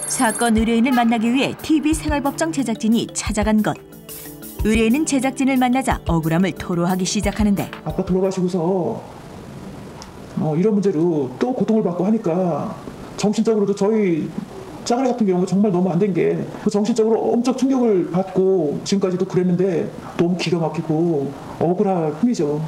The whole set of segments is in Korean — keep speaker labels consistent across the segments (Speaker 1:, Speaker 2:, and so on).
Speaker 1: 사건 의뢰인을 만나기 위해 TV 생활법정 제작진이 찾아간 것. 의뢰인은 제작진을 만나자 억울함을 토로하기 시작하는데
Speaker 2: 아빠 돌아가시고서 이런 문제로 또 고통을 받고 하니까 정신적으로도 저희 짱아리 같은 경우는 정말 너무 안 된 게 정신적으로 엄청 충격을 받고 지금까지도 그랬는데 너무 기가 막히고 억울할 뿐이죠.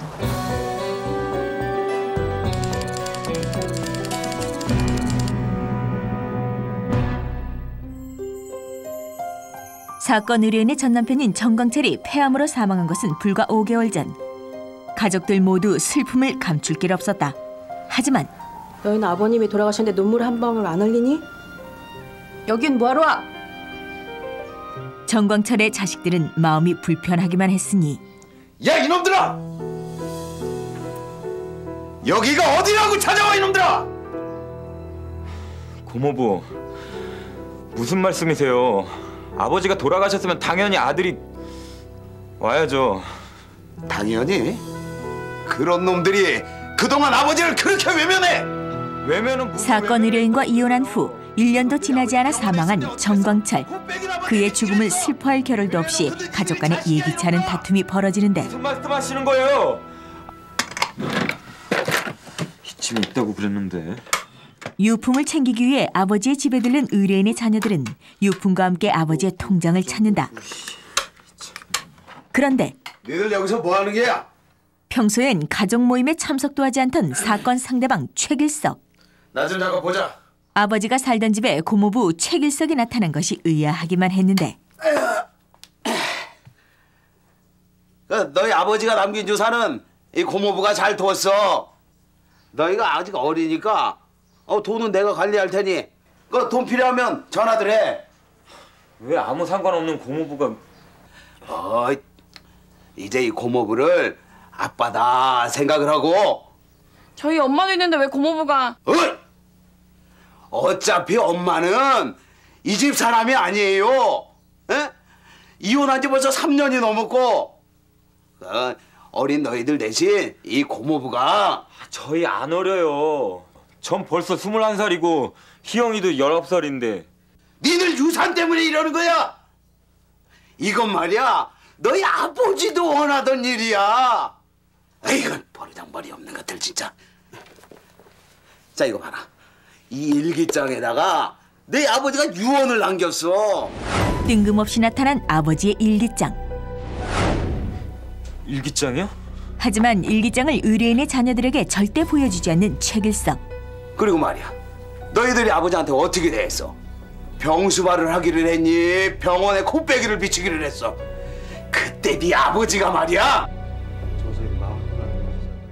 Speaker 1: 사건 의뢰인의 전 남편인 정광철이 폐암으로 사망한 것은 불과 5개월 전. 가족들 모두 슬픔을 감출 길 없었다. 하지만
Speaker 3: 너희는 아버님이 돌아가셨는데 눈물 한 방울 안 흘리니? 여긴 뭐하러 와?
Speaker 1: 정광철의 자식들은 마음이 불편하기만 했으니
Speaker 4: 야 이놈들아! 여기가 어디라고 찾아와 이놈들아!
Speaker 5: 고모부, 무슨 말씀이세요? 아버지가 돌아가셨으면 당연히 아들이 와야죠.
Speaker 4: 당연히? 그런 놈들이 그동안 아버지를 그렇게 외면해!
Speaker 5: 외면은 무슨
Speaker 1: 사건 의뢰인과 이혼한 후 1년도 지나지 않아 사망한 정광철. 그의 죽음을 슬퍼할 겨를도 없이 가족 간의 예기치 않은 다툼이 벌어지는데
Speaker 5: 무슨 말씀하시는 거예요? 이쯤에 있다고 그랬는데.
Speaker 1: 유품을 챙기기 위해 아버지의 집에 들른 의뢰인의 자녀들은 유품과 함께 아버지의 통장을 찾는다. 그런데
Speaker 4: 너희들 여기서 뭐 하는 게야?
Speaker 1: 평소엔 가족 모임에 참석도 하지 않던 사건 상대방 최길석.
Speaker 4: 나 좀 잠깐 보자.
Speaker 1: 아버지가 살던 집에 고모부 최길석이 나타난 것이 의아하기만 했는데
Speaker 4: 너희 아버지가 남긴 유산은 이 고모부가 잘 뒀어. 너희가 아직 어리니까 돈은 내가 관리할 테니 그 돈 필요하면 전화들 해.
Speaker 5: 왜 아무 상관없는 고모부가...
Speaker 4: 이제 이 고모부를 아빠다 생각을 하고.
Speaker 3: 저희 엄마도 있는데 왜 고모부가...
Speaker 4: 어차피 엄마는 이 집 사람이 아니에요. 에? 이혼한 지 벌써 3년이 넘었고 어린 너희들 대신 이 고모부가...
Speaker 5: 저희 안 어려요. 전 벌써 21살이고 희영이도 19살인데.
Speaker 4: 니들 유산 때문에 이러는 거야? 이건 말이야 너희 아버지도 원하던 일이야. 이건 버리장머리 없는 것들 진짜. 자 이거 봐라. 이 일기장에다가 내 아버지가 유언을 남겼어.
Speaker 1: 뜬금없이 나타난 아버지의 일기장.
Speaker 5: 일기장이요?
Speaker 1: 하지만 일기장을 의뢰인의 자녀들에게 절대 보여주지 않는 최길석.
Speaker 4: 그리고 말이야 너희들이 아버지한테 어떻게 대했어? 병수발을 하기를 했니? 병원에 코빼기를 비치기를 했어. 그때 네 아버지가 말이야.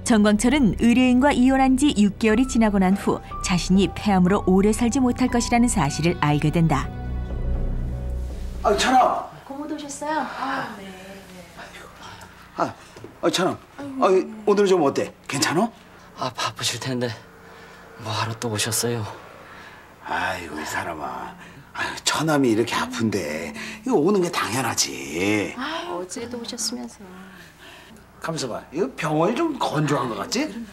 Speaker 1: 정광철은 의뢰인과 이혼한 지 6개월이 지나고 난 후 자신이 폐암으로 오래 살지 못할 것이라는 사실을 알게 된다.
Speaker 4: 찬아.
Speaker 3: 고모도 오셨어요? 네.
Speaker 4: 찬아. 오늘 좀 어때? 괜찮아?
Speaker 6: 바쁘실 텐데 뭐하러 또 오셨어요?
Speaker 4: 아이고 이 사람아. 처남이 이렇게 아픈데 이거 오는 게 당연하지.
Speaker 3: 어제도 오셨으면서.
Speaker 4: 가면서 봐. 이거 병원이 좀 건조한 것 같지?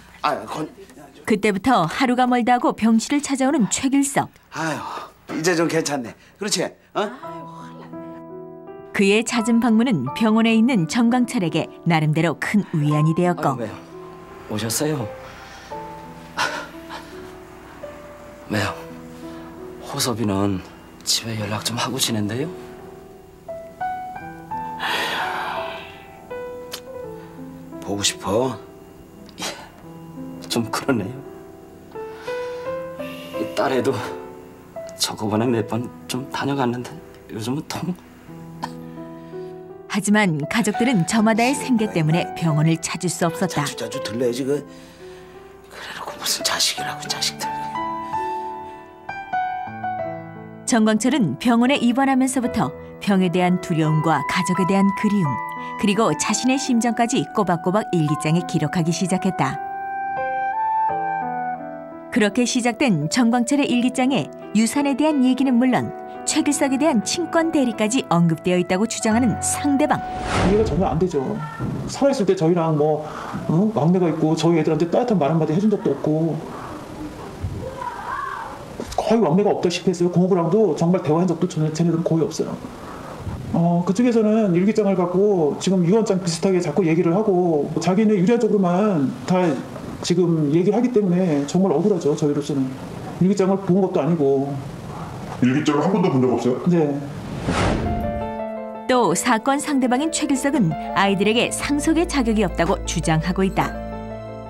Speaker 1: 그때부터 하루가 멀다 하고 병실을 찾아오는 최길석.
Speaker 4: 이제 좀 괜찮네. 그렇지?
Speaker 1: 그의 잦은 방문은 병원에 있는 정광철에게 나름대로 큰 위안이 되었고.
Speaker 6: 왜요? 오셨어요? 왜요? 호섭이는 집에 연락 좀 하고 지낸대요?
Speaker 4: 보고 싶어?
Speaker 6: 좀 그러네요. 이 딸애도 저거번에 몇 번 좀 다녀갔는데 요즘은 통...
Speaker 1: 하지만 가족들은 저마다의 생계 때문에 병원을 찾을 수 없었다.
Speaker 4: 자주 들러야지. 그래놓고 무슨 자식이라고 자식들.
Speaker 1: 정광철은 병원에 입원하면서부터 병에 대한 두려움과 가족에 대한 그리움, 그리고 자신의 심정까지 꼬박꼬박 일기장에 기록하기 시작했다. 그렇게 시작된 정광철의 일기장에 유산에 대한 얘기는 물론 최길석에 대한 친권 대리까지 언급되어 있다고 주장하는 상대방.
Speaker 2: 이해가 전혀 안 되죠. 살아있을 때 저희랑 막내가 있고 저희 애들한테 따뜻한 말 한마디 해준 적도 없고 거의 왕래가 없다시피 했어요. 고모부랑도 정말 대화한 적도 쟤네들은 거의 없어요. 그쪽에서는 일기장을 갖고 지금 유언장 비슷하게 자꾸 얘기를 하고 자기네 유리한쪽으로만 다 지금 얘기를 하기 때문에 정말 억울하죠. 저희로서는. 일기장을 본 것도 아니고.
Speaker 7: 일기장을 한 번도 본 적 없어요?
Speaker 2: 네.
Speaker 1: 또 사건 상대방인 최길석은 아이들에게 상속의 자격이 없다고 주장하고 있다.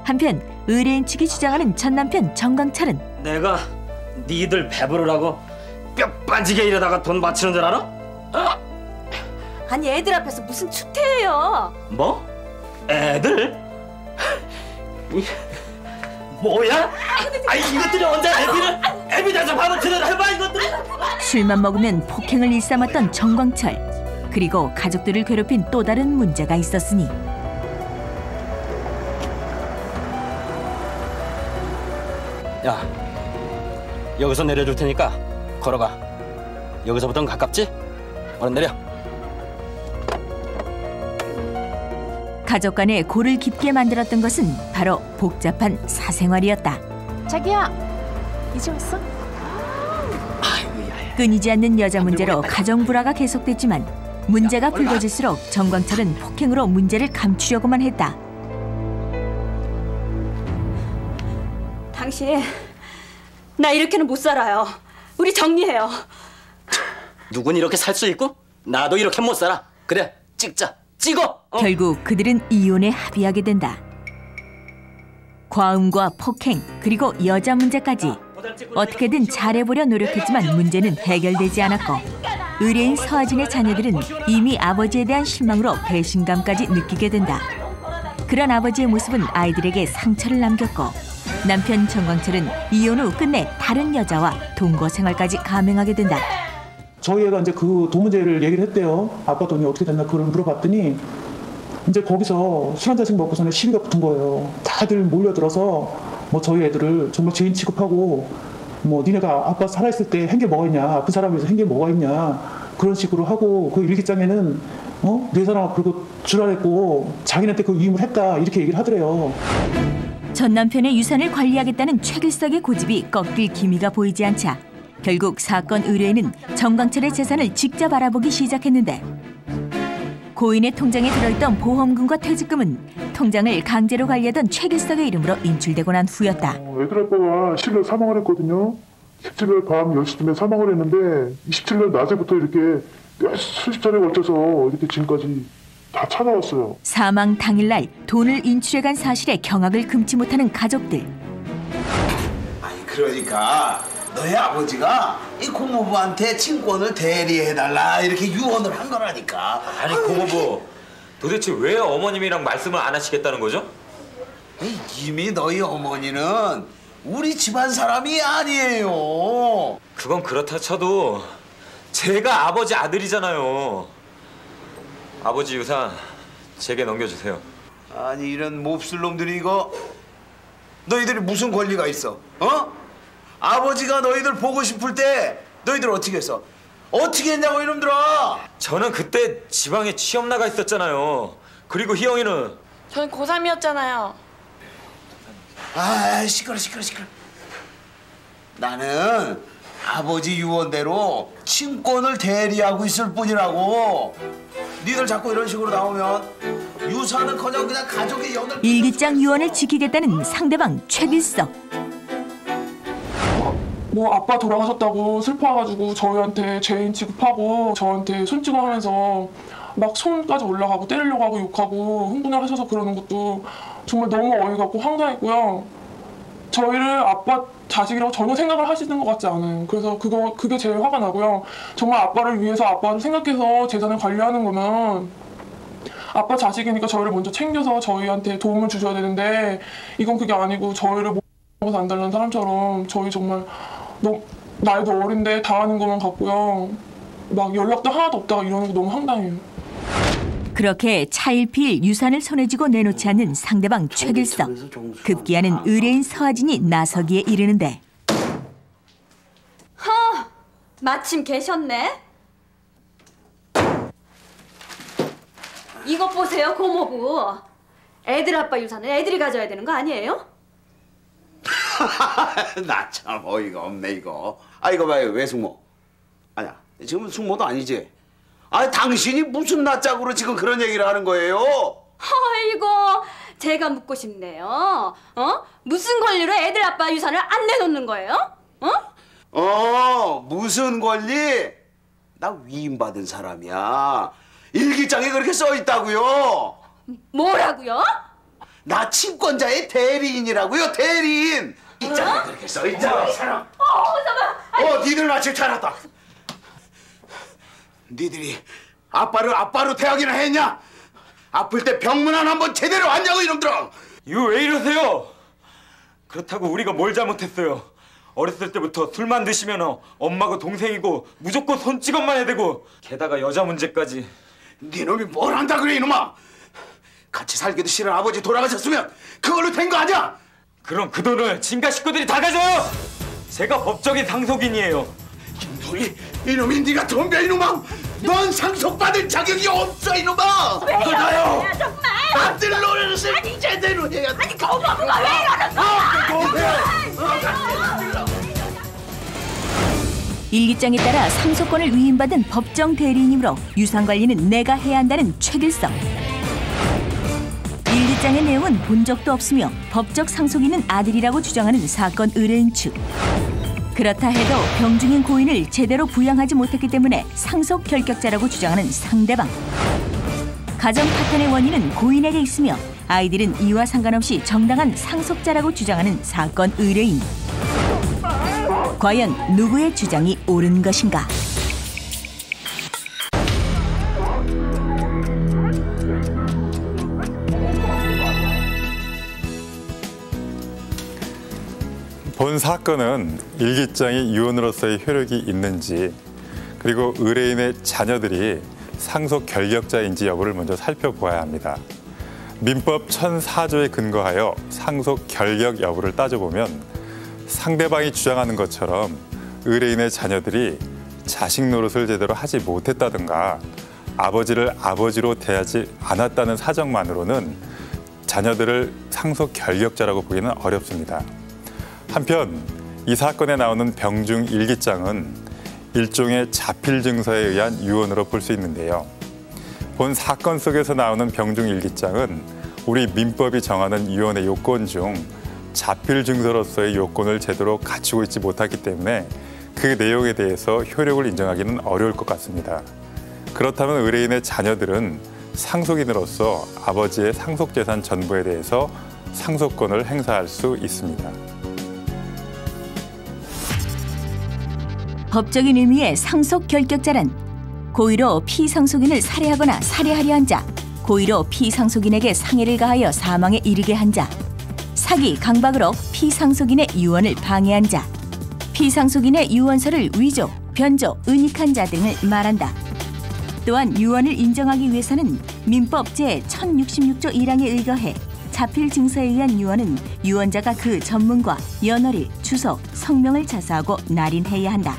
Speaker 1: 한편 의뢰인 측이 주장하는 전 남편 정광철은
Speaker 6: 내가 니들 배부르라고 뼈 빠지게 일하다가 돈 바치는 줄 알아?
Speaker 3: 아니 애들 앞에서 무슨 추태예요?
Speaker 6: 뭐? 애들? 뭐야? 아이 이것들이 언제 애비대서 바로 제대로 해봐 이것들.
Speaker 1: 술만 먹으면 폭행을 일삼았던 정광철. 그리고 가족들을 괴롭힌 또 다른 문제가 있었으니
Speaker 6: 야, 여기서 내려줄 테니까 걸어가. 여기서부터는 가깝지? 얼른 내려.
Speaker 1: 가족 간의 골을 깊게 만들었던 것은 바로 복잡한 사생활이었다.
Speaker 3: 자기야, 이제 왔어?
Speaker 1: 끊이지 않는 여자 문제로 가정 불화가 계속됐지만 문제가 불거질수록 정광철은 폭행으로 문제를 감추려고만 했다.
Speaker 3: 당신, 나 이렇게는 못 살아요. 우리 정리해요.
Speaker 6: 누군 이렇게 살 수 있고 나도 이렇게 못 살아. 그래, 찍자. 찍어.
Speaker 1: 결국 그들은 이혼에 합의하게 된다. 과음과 폭행 그리고 여자 문제까지 어떻게든 잘해보려 노력했지만 문제는 해결되지 않았고 의뢰인 서하진의 자녀들은 이미 아버지에 대한 실망으로 배신감까지 느끼게 된다. 그런 아버지의 모습은 아이들에게 상처를 남겼고 남편 정광철은 이혼 후 끝내 다른 여자와 동거 생활까지 감행하게 된다.
Speaker 2: 저희 애가 이제 그 돈 문제를 얘기를 했대요. 아빠 돈이 어떻게 됐나 그걸 물어봤더니 이제 거기서 술 한 잔씩 먹고서는 시비가 붙은 거예요. 다들 몰려들어서 뭐 저희 애들을 정말 죄인 취급하고 뭐 니네가 아빠 살아있을 때 한 게 뭐가 있냐, 아픈 사람에 비해서 한 게 뭐가 있냐 그런 식으로 하고 그 일기장에는 네 사람 그리고 줄알았고 자기네한테 그 위임을 했다 이렇게 얘기를 하더래요.
Speaker 1: 전 남편의 유산을 관리하겠다는 최길석의 고집이 꺾일 기미가 보이지 않자 결국 사건 의뢰인은 정광철의 재산을 직접 알아보기 시작했는데 고인의 통장에 들어있던 보험금과 퇴직금은 통장을 강제로 관리하던 최길석의 이름으로 인출되고 난 후였다.
Speaker 7: 애들 아빠가 10일 사망을 했거든요. 17일 밤 10시쯤에 사망을 했는데 27일 낮에부터 이렇게 수십 차례 걸쳐서 이렇게 지금까지 다 찾아왔어요.
Speaker 1: 사망 당일날 돈을 인출해간 사실에 경악을 금치 못하는 가족들.
Speaker 4: 아니 그러니까 너희 아버지가 이 고모부한테 친권을 대리해달라 이렇게 유언을 한 거라니까.
Speaker 5: 아니 고모부 도대체 왜 어머님이랑 말씀을 안 하시겠다는 거죠?
Speaker 4: 이미 너희 어머니는 우리 집안 사람이 아니에요.
Speaker 5: 그건 그렇다 쳐도 제가 아버지 아들이잖아요. 아버지 유산 제게 넘겨주세요.
Speaker 4: 아니 이런 몹쓸 놈들이 이거 너희들이 무슨 권리가 있어? 아버지가 너희들 보고 싶을 때 너희들 어떻게 했어? 어떻게 했냐고 이놈들아.
Speaker 5: 저는 그때 지방에 취업 나가 있었잖아요. 그리고 희영이는
Speaker 8: 전 고3이었잖아요.
Speaker 4: 아 시끄러. 나는 아버지 유언대로 친권을 대리하고 있을 뿐이라고. 니들 자꾸 이런 식으로 나오면 유산은커녕 그냥 가족의 연을.
Speaker 1: 일기장 유언을 지키겠다는 상대방 최길석.
Speaker 9: 뭐 아빠 돌아가셨다고 슬퍼가지고 저희한테 죄인 취급하고 저한테 손찌검하면서 막 손까지 올라가고 때리려고 하고 욕하고 흥분을 하셔서 그러는 것도 정말 너무 어이가 없고 황당했고요. 저희를 아빠 자식이라고 전혀 생각을 하시는 것 같지 않아요. 그래서 그게 제일 화가 나고요. 정말 아빠를 위해서 아빠를 생각해서 재산을 관리하는 거면 아빠 자식이니까 저희를 먼저 챙겨서 저희한테 도움을 주셔야 되는데 이건 그게 아니고 저희를 먹어서 안 달라는 사람처럼 저희 정말 나이도 어린데 당하는 것만 같고요. 막 연락도 하나도 없다가 이러는 거 너무 황당해요.
Speaker 1: 그렇게 차일피일 유산을 손에 쥐고 내놓지 않는 상대방 최길석. 급기야는 의뢰인 서하진이 나서기에 이르는데
Speaker 3: 마침 계셨네. 이것 보세요, 고모부. 애들 아빠 유산은 애들이 가져야 되는 거 아니에요?
Speaker 4: 나 참 어이가 없네 이거. 아 이거 봐요. 왜 숙모? 아니야 지금 숙모도 아니지. 아 당신이 무슨 낯짝으로 지금 그런 얘기를 하는 거예요?
Speaker 10: 아이고 제가 묻고 싶네요. 무슨 권리로 애들 아빠 유산을 안 내놓는 거예요?
Speaker 4: 무슨 권리? 나 위임받은 사람이야. 일기장에 그렇게 써 있다고요.
Speaker 10: 뭐라고요?
Speaker 4: 나 친권자의 대리인이라고요. 대리인. 일기장에 그렇게 써 있잖아. 사람. 니들 마침 잘 왔다. 니들이 아빠로 태하기나 했냐? 아플 때 병문안 한번 제대로 왔냐고 이놈들아.
Speaker 5: 이거 왜 이러세요? 그렇다고 우리가 뭘 잘못했어요? 어렸을 때부터 술만 드시면 엄마고 동생이고 무조건 손찌검만 해야 되고 게다가 여자 문제까지.
Speaker 4: 니놈이 뭘 한다 그래 이놈아. 같이 살기도 싫은 아버지 돌아가셨으면 그걸로 된 거 아니야?
Speaker 5: 그럼 그 돈을 진가 식구들이 다 가져요. 제가 법적인 상속인이에요.
Speaker 4: 이놈이 네가 덤벼 이놈아. 넌 상속받을 자격이 없어 이놈아.
Speaker 10: 왜요? 정말.
Speaker 4: 아들 노릇을 제대로 해야 돼.
Speaker 10: 아니 고모부가 왜 이러는 거야?
Speaker 1: 일기장에 따라 상속권을 위임받은 법정 대리인이므로 유산 관리는 내가 해야 한다는 최길성. 일기장의 내용은 본 적도 없으며 법적 상속인은 아들이라고 주장하는 사건 의뢰인 측. 그렇다 해도 병중인 고인을 제대로 부양하지 못했기 때문에 상속 결격자라고 주장하는 상대방. 가정 파탄의 원인은 고인에게 있으며 아이들은 이와 상관없이 정당한 상속자라고 주장하는 사건 의뢰인. 과연 누구의 주장이 옳은 것인가?
Speaker 11: 본 사건은 일기장이 유언으로서의 효력이 있는지 그리고 의뢰인의 자녀들이 상속 결격자인지 여부를 먼저 살펴보아야 합니다. 민법 1004조에 근거하여 상속 결격 여부를 따져보면 상대방이 주장하는 것처럼 의뢰인의 자녀들이 자식 노릇을 제대로 하지 못했다든가 아버지를 아버지로 대하지 않았다는 사정만으로는 자녀들을 상속 결격자라고 보기는 어렵습니다. 한편 이 사건에 나오는 병중 일기장은 일종의 자필 증서에 의한 유언으로 볼 수 있는데요. 본 사건 속에서 나오는 병중 일기장은 우리 민법이 정하는 유언의 요건 중 자필 증서로서의 요건을 제대로 갖추고 있지 못하기 때문에 그 내용에 대해서 효력을 인정하기는 어려울 것 같습니다. 그렇다면 의뢰인의 자녀들은 상속인으로서 아버지의 상속재산 전부에 대해서 상속권을 행사할 수 있습니다.
Speaker 1: 법적인 의미의 상속 결격자란 고의로 피상속인을 살해하거나 살해하려 한 자, 고의로 피상속인에게 상해를 가하여 사망에 이르게 한 자, 사기, 강박으로 피상속인의 유언을 방해한 자, 피상속인의 유언서를 위조, 변조, 은닉한 자 등을 말한다. 또한 유언을 인정하기 위해서는 민법 제1066조 1항에 의거해 자필 증서에 의한 유언은 유언자가 그 전문과 연월일, 주소, 성명을 자수하고 날인해야 한다.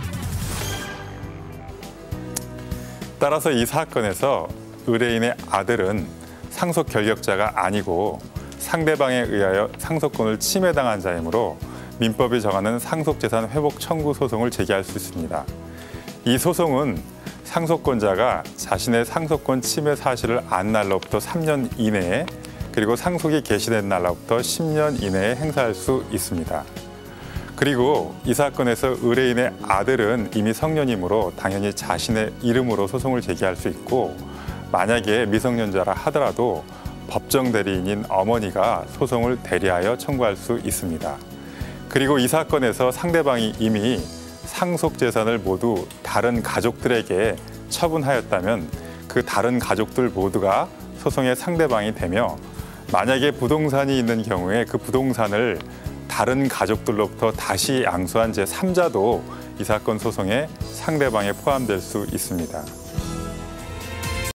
Speaker 11: 따라서 이 사건에서 의뢰인의 아들은 상속 결격자가 아니고 상대방에 의하여 상속권을 침해당한 자이므로 민법이 정하는 상속재산 회복 청구 소송을 제기할 수 있습니다. 이 소송은 상속권자가 자신의 상속권 침해 사실을 안 날로부터 3년 이내에 그리고 상속이 개시된 날로부터 10년 이내에 행사할 수 있습니다. 그리고 이 사건에서 의뢰인의 아들은 이미 성년이므로 당연히 자신의 이름으로 소송을 제기할 수 있고 만약에 미성년자라 하더라도 법정 대리인인 어머니가 소송을 대리하여 청구할 수 있습니다. 그리고 이 사건에서 상대방이 이미 상속 재산을 모두 다른 가족들에게 처분하였다면 그 다른 가족들 모두가 소송의 상대방이 되며 만약에 부동산이 있는 경우에 그 부동산을 다른 가족들로부터 다시 양수한 제3자도 이 사건 소송에 상대방에 포함될 수 있습니다.